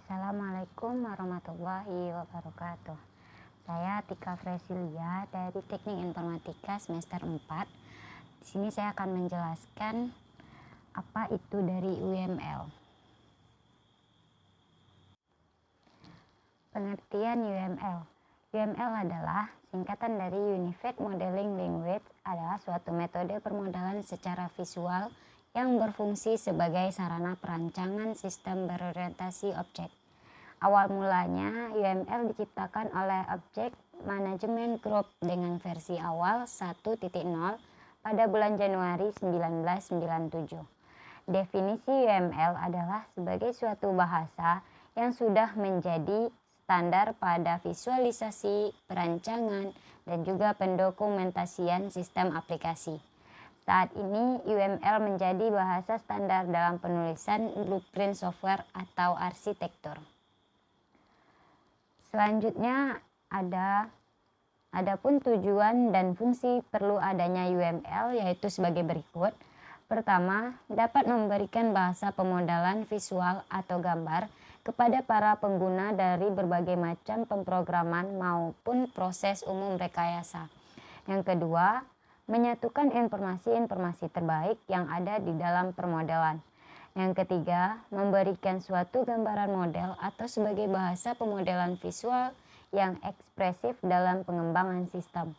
Assalamualaikum warahmatullahi wabarakatuh. Saya Tika Fresilia dari Teknik Informatika semester 4. Di sini saya akan menjelaskan apa itu dari UML. Pengertian UML. UML adalah singkatan dari Unified Modeling Language, adalah suatu metode permodalan secara visual yang berfungsi sebagai sarana perancangan sistem berorientasi objek. Awal mulanya UML diciptakan oleh Object Management Group dengan versi awal 1.0 pada bulan Januari 1997. Definisi UML adalah sebagai suatu bahasa yang sudah menjadi standar pada visualisasi, perancangan, dan juga pendokumentasian sistem aplikasi. Saat ini UML menjadi bahasa standar dalam penulisan blueprint software atau arsitektur. Selanjutnya adapun tujuan dan fungsi perlu adanya UML yaitu sebagai berikut. Pertama, dapat memberikan bahasa pemodalan visual atau gambar kepada para pengguna dari berbagai macam pemrograman maupun proses umum rekayasa. Yang kedua, menyatukan informasi-informasi terbaik yang ada di dalam permodalan. Yang ketiga, memberikan suatu gambaran model atau sebagai bahasa pemodelan visual yang ekspresif dalam pengembangan sistem.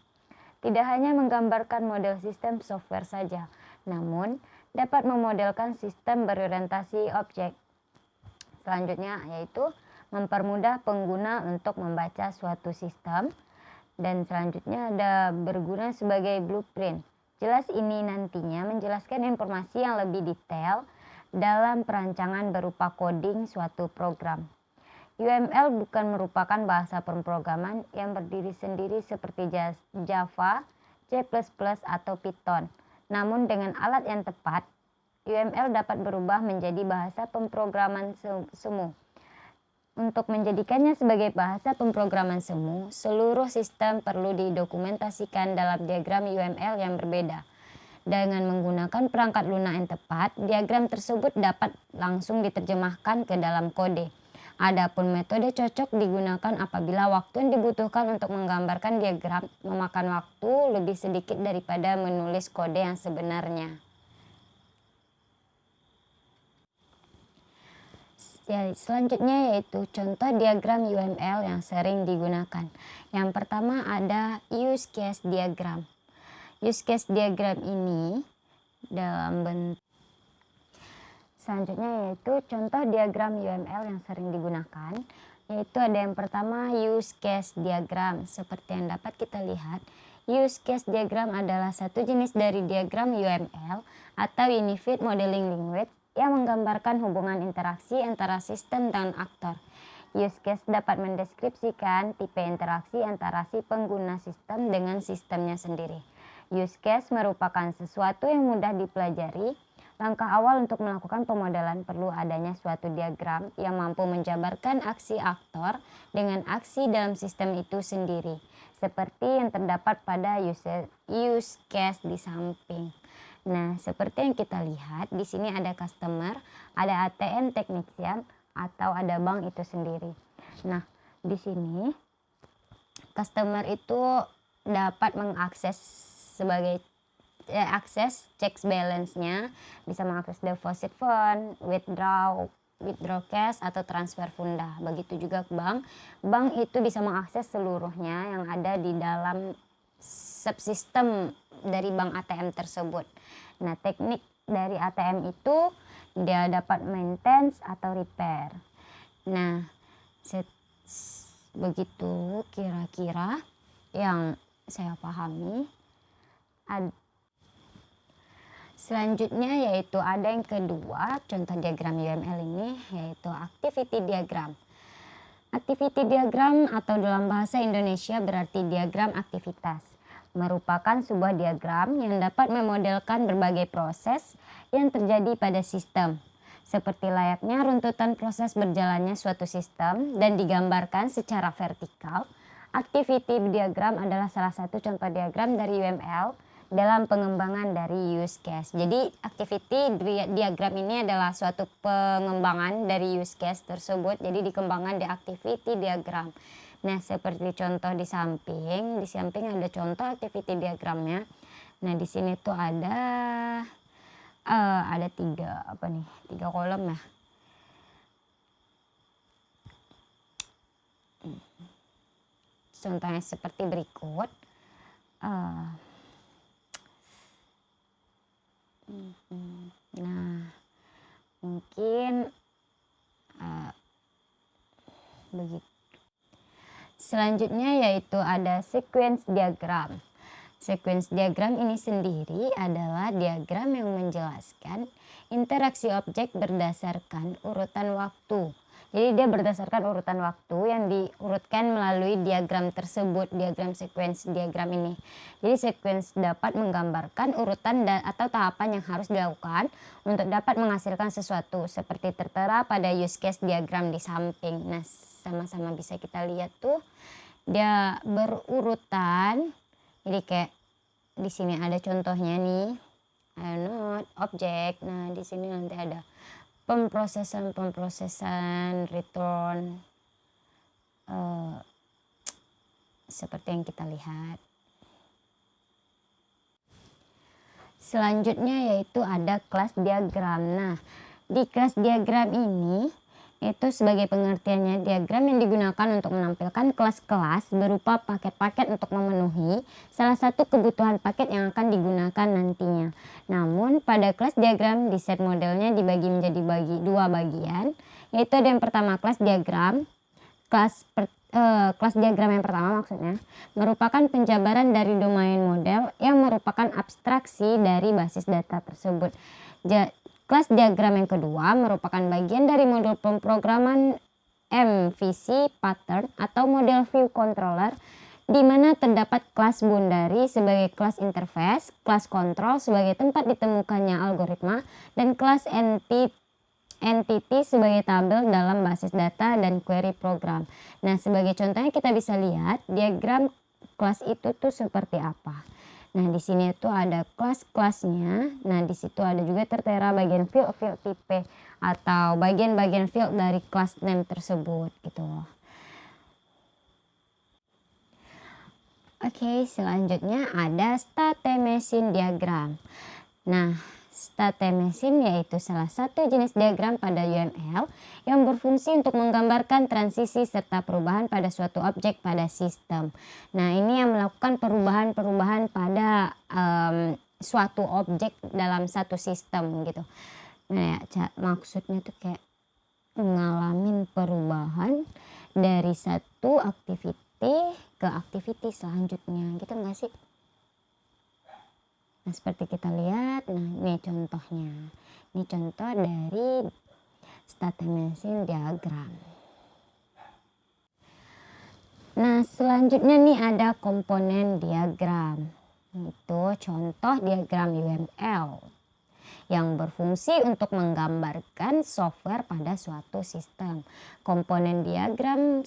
Tidak hanya menggambarkan model sistem software saja, namun dapat memodelkan sistem berorientasi objek. Selanjutnya yaitu mempermudah pengguna untuk membaca suatu sistem. Dan selanjutnya ada berguna sebagai blueprint. Jelas ini nantinya menjelaskan informasi yang lebih detail dalam perancangan berupa coding suatu program. UML bukan merupakan bahasa pemrograman yang berdiri sendiri seperti Java, C++ atau Python. Namun dengan alat yang tepat, UML dapat berubah menjadi bahasa pemrograman semu. Untuk menjadikannya sebagai bahasa pemrograman semu, seluruh sistem perlu didokumentasikan dalam diagram UML yang berbeda. Dengan menggunakan perangkat lunak yang tepat, diagram tersebut dapat langsung diterjemahkan ke dalam kode. Adapun metode cocok digunakan apabila waktu yang dibutuhkan untuk menggambarkan diagram memakan waktu lebih sedikit daripada menulis kode yang sebenarnya. Selanjutnya yaitu contoh diagram UML yang sering digunakan. Yang pertama ada use case diagram. Use case diagram ini dalam bentuk selanjutnya yaitu contoh diagram UML yang sering digunakan, yaitu ada yang pertama use case diagram. Seperti yang dapat kita lihat, use case diagram adalah satu jenis dari diagram UML atau Unified Modeling Language yang menggambarkan hubungan interaksi antara sistem dan aktor. Use case dapat mendeskripsikan tipe interaksi antara si pengguna sistem dengan sistemnya sendiri. Use case merupakan sesuatu yang mudah dipelajari. Langkah awal untuk melakukan pemodelan perlu adanya suatu diagram yang mampu menjabarkan aksi aktor dengan aksi dalam sistem itu sendiri, seperti yang terdapat pada use case di samping. Nah, seperti yang kita lihat, di sini ada customer, ada ATM technician, atau ada bank itu sendiri. Nah, di sini customer itu dapat mengakses sebagai akses checks balance-nya, bisa mengakses deposit fund, withdraw cash atau transfer funda. Begitu juga bank. Bank itu bisa mengakses seluruhnya yang ada di dalam subsistem dari bank ATM tersebut. Nah, teknik dari ATM itu dia dapat maintenance atau repair. Nah, begitu kira-kira yang saya pahami. Selanjutnya yaitu ada yang kedua, contoh diagram UML ini yaitu activity diagram. Activity diagram atau dalam bahasa Indonesia berarti diagram aktivitas. Merupakan sebuah diagram yang dapat memodelkan berbagai proses yang terjadi pada sistem. Seperti layaknya runtutan proses berjalannya suatu sistem dan digambarkan secara vertikal, activity diagram adalah salah satu contoh diagram dari UML dalam pengembangan dari use case. Jadi activity diagram ini adalah suatu pengembangan dari use case tersebut. Jadi dikembangkan di activity diagram. Nah, seperti contoh di samping ada contoh activity diagramnya. Nah, di sini tuh ada 3 kolom ya. Contohnya seperti berikut. Nah, mungkin begitu. Selanjutnya yaitu ada sequence diagram. Sequence diagram ini sendiri adalah diagram yang menjelaskan interaksi objek berdasarkan urutan waktu. Jadi dia berdasarkan urutan waktu yang diurutkan melalui diagram tersebut, diagram sequence diagram ini. Jadi sequence dapat menggambarkan urutan atau tahapan yang harus dilakukan untuk dapat menghasilkan sesuatu seperti tertera pada use case diagram di samping. Nah, sama-sama bisa kita lihat tuh dia berurutan. Jadi kayak di sini ada contohnya nih, node, objek. Nah, di sini nanti ada pemrosesan, return, seperti yang kita lihat. Selanjutnya yaitu ada kelas diagram. Nah, di kelas diagram ini itu sebagai pengertiannya diagram yang digunakan untuk menampilkan kelas-kelas berupa paket-paket untuk memenuhi salah satu kebutuhan paket yang akan digunakan nantinya. Namun pada kelas diagram di set modelnya dibagi menjadi dua bagian, yaitu ada yang pertama kelas diagram. Kelas diagram yang pertama maksudnya merupakan penjabaran dari domain model yang merupakan abstraksi dari basis data tersebut. Kelas diagram yang kedua merupakan bagian dari modul pemrograman MVC pattern atau model view controller, di mana terdapat kelas boundary sebagai kelas interface, kelas control sebagai tempat ditemukannya algoritma, dan kelas entity sebagai tabel dalam basis data dan query program. Nah, sebagai contohnya kita bisa lihat diagram kelas itu tuh seperti apa. Nah, di sini tuh ada kelas-kelasnya. Nah, di situ ada juga tertera bagian field tipe atau bagian-bagian field dari kelas name tersebut gitu. Oke, selanjutnya ada state machine diagram. Nah, state machine yaitu salah satu jenis diagram pada UML yang berfungsi untuk menggambarkan transisi serta perubahan pada suatu objek pada sistem. Nah, ini yang melakukan perubahan-perubahan pada suatu objek dalam satu sistem gitu. Nah, ya, maksudnya tuh kayak ngalamin perubahan dari satu activity ke activity selanjutnya gitu nggak sih? Nah, seperti kita lihat, nah ini contohnya. Ini contoh dari state machine diagram. Nah, selanjutnya nih ada komponen diagram. Itu contoh diagram UML yang berfungsi untuk menggambarkan software pada suatu sistem. Komponen diagram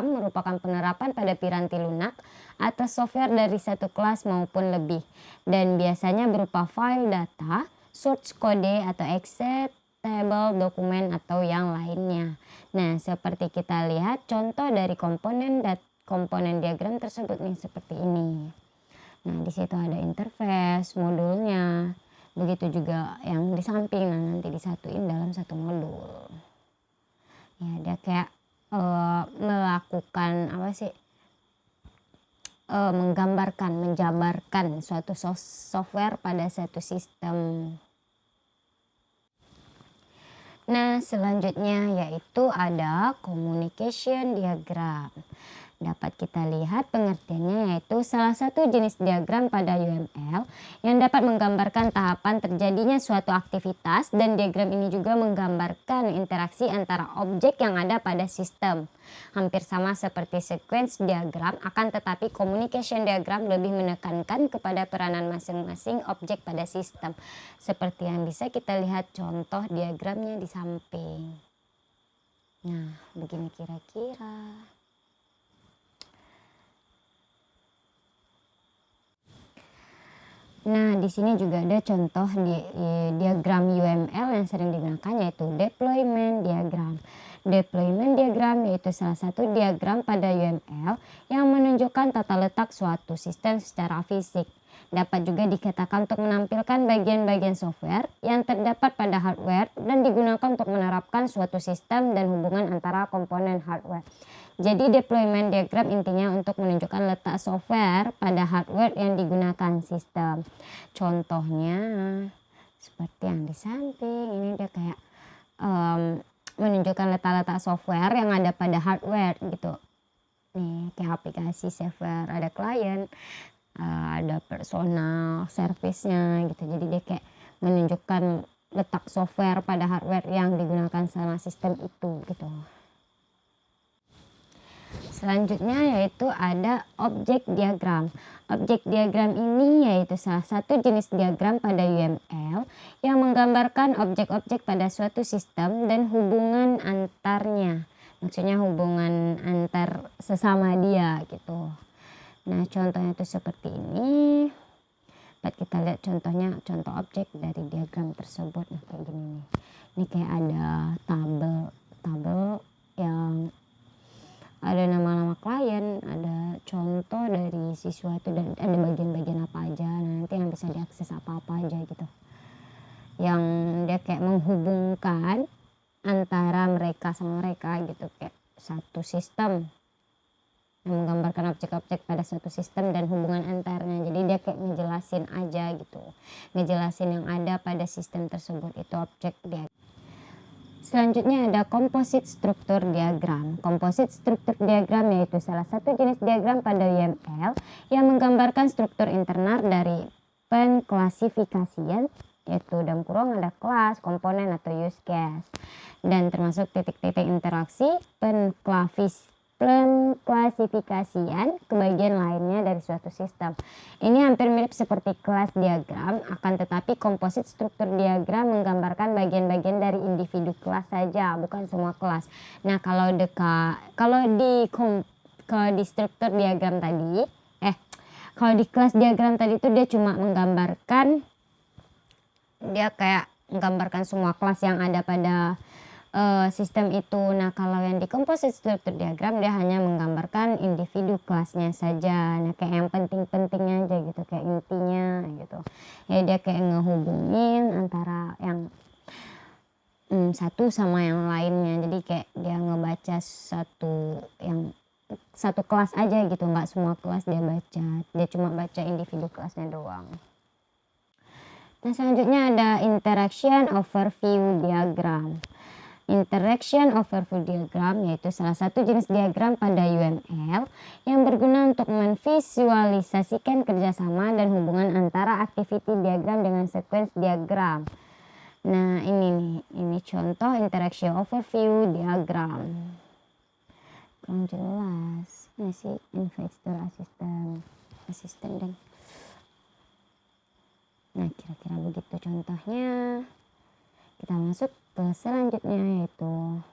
merupakan penerapan pada piranti lunak atas software dari satu kelas maupun lebih, dan biasanya berupa file data, source kode atau exe, table, dokumen atau yang lainnya. Nah, seperti kita lihat contoh dari komponen diagram tersebut nih seperti ini. Nah, di situ ada interface, modulnya, begitu juga yang di samping. Nah, nanti disatuin dalam satu modul. Ya, dia kayak melakukan menggambarkan, menjabarkan suatu software pada satu sistem. Nah, selanjutnya yaitu ada communication diagram. Dapat kita lihat pengertiannya yaitu salah satu jenis diagram pada UML yang dapat menggambarkan tahapan terjadinya suatu aktivitas, dan diagram ini juga menggambarkan interaksi antara objek yang ada pada sistem. Hampir sama seperti sequence diagram, akan tetapi communication diagram lebih menekankan kepada peranan masing-masing objek pada sistem. Seperti yang bisa kita lihat contoh diagramnya di samping. Nah, begini kira-kira. Nah, di sini juga ada contoh diagram UML yang sering digunakan, yaitu deployment diagram. Deployment diagram yaitu salah satu diagram pada UML yang menunjukkan tata letak suatu sistem secara fisik. Dapat juga dikatakan untuk menampilkan bagian-bagian software yang terdapat pada hardware dan digunakan untuk menerapkan suatu sistem dan hubungan antara komponen hardware. Jadi deployment diagram intinya untuk menunjukkan letak software pada hardware yang digunakan sistem. Contohnya seperti yang di samping, ini dia kayak menunjukkan letak-letak software yang ada pada hardware gitu. Nih kayak aplikasi software, ada klien, ada personal, service-nya gitu. Jadi dia kayak menunjukkan letak software pada hardware yang digunakan sama sistem itu gitu. Selanjutnya yaitu ada objek diagram. Objek diagram ini yaitu salah satu jenis diagram pada UML yang menggambarkan objek-objek pada suatu sistem dan hubungan antarnya. Maksudnya hubungan antar sesama dia gitu. Nah, contohnya itu seperti ini. Dapat kita lihat contohnya, contoh objek dari diagram tersebut. Nah, kayak gini nih. Ini kayak ada tabel yang ada nama-nama klien, ada contoh dari siswa itu, dan ada bagian-bagian apa aja, nanti yang bisa diakses apa-apa aja gitu. Yang dia kayak menghubungkan antara mereka sama mereka gitu, kayak satu sistem yang menggambarkan objek-objek pada suatu sistem dan hubungan antaranya. Jadi dia kayak ngejelasin aja gitu, ngejelasin yang ada pada sistem tersebut, itu objek dia. Selanjutnya ada komposit struktur diagram. Komposit struktur diagram yaitu salah satu jenis diagram pada UML yang menggambarkan struktur internal dari pengklasifikasian, yaitu dalam kurung ada kelas, komponen atau use case, dan termasuk titik-titik interaksi pengklasifikasian ke bagian lainnya dari suatu sistem. Ini hampir mirip seperti kelas diagram, akan tetapi komposit struktur diagram menggambarkan bagian-bagian dari individu kelas saja, bukan semua kelas. Nah, kalau di struktur diagram tadi, kalau di kelas diagram tadi itu dia cuma menggambarkan, dia kayak menggambarkan semua kelas yang ada pada sistem itu. Nah, kalau yang di komposit struktur diagram dia hanya menggambarkan individu kelasnya saja. Nah, kayak yang penting-pentingnya aja gitu, kayak intinya gitu. Ya dia kayak ngehubungin antara yang satu sama yang lainnya. Jadi kayak dia ngebaca satu kelas aja gitu, nggak semua kelas dia baca. Dia cuma baca individu kelasnya doang. Nah, selanjutnya ada interaction overview diagram. Interaction overview diagram yaitu salah satu jenis diagram pada UML yang berguna untuk memvisualisasikan kerjasama dan hubungan antara activity diagram dengan sequence diagram. Nah, ini contoh interaction overview diagram. Kurang jelas, masih investor asisten dan. Nah, kira-kira begitu contohnya. Kita masuk ke selanjutnya yaitu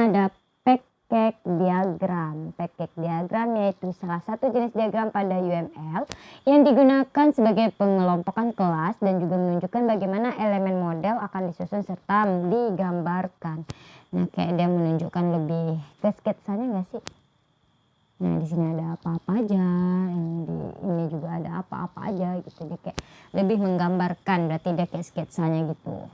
ada pancake diagram. Pancake diagram yaitu salah satu jenis diagram pada UML yang digunakan sebagai pengelompokan kelas dan juga menunjukkan bagaimana elemen model akan disusun serta digambarkan. Nah, kayak dia menunjukkan lebih ke sketsanya nggak sih? Nah, di sini ada apa-apa aja, yang di ini juga ada apa-apa aja gitu. Dia kayak lebih menggambarkan, berarti dia kayak sketsanya gitu.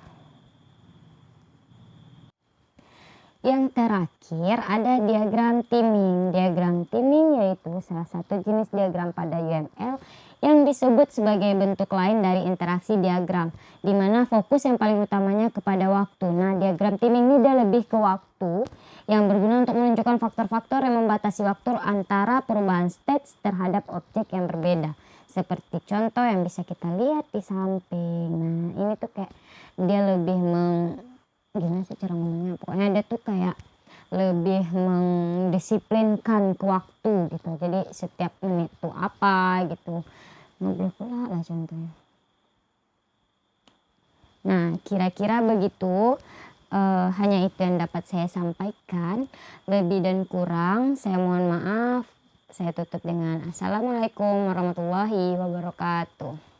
Yang terakhir ada diagram timing. Diagram timing yaitu salah satu jenis diagram pada UML yang disebut sebagai bentuk lain dari interaksi diagram, di mana fokus yang paling utamanya kepada waktu. Nah, diagram timing ini dia lebih ke waktu, yang berguna untuk menunjukkan faktor-faktor yang membatasi waktu antara perubahan state terhadap objek yang berbeda. Seperti contoh yang bisa kita lihat di samping. Nah, ini tuh kayak dia lebih gimana sih cara ngomongnya? Pokoknya dia tuh kayak lebih mendisiplinkan ke waktu gitu. Jadi setiap menit tuh apa gitu. Ngobrol pula lah contohnya. Nah, kira-kira begitu Hanya itu yang dapat saya sampaikan. Lebih dan kurang saya mohon maaf. Saya tutup dengan assalamualaikum warahmatullahi wabarakatuh.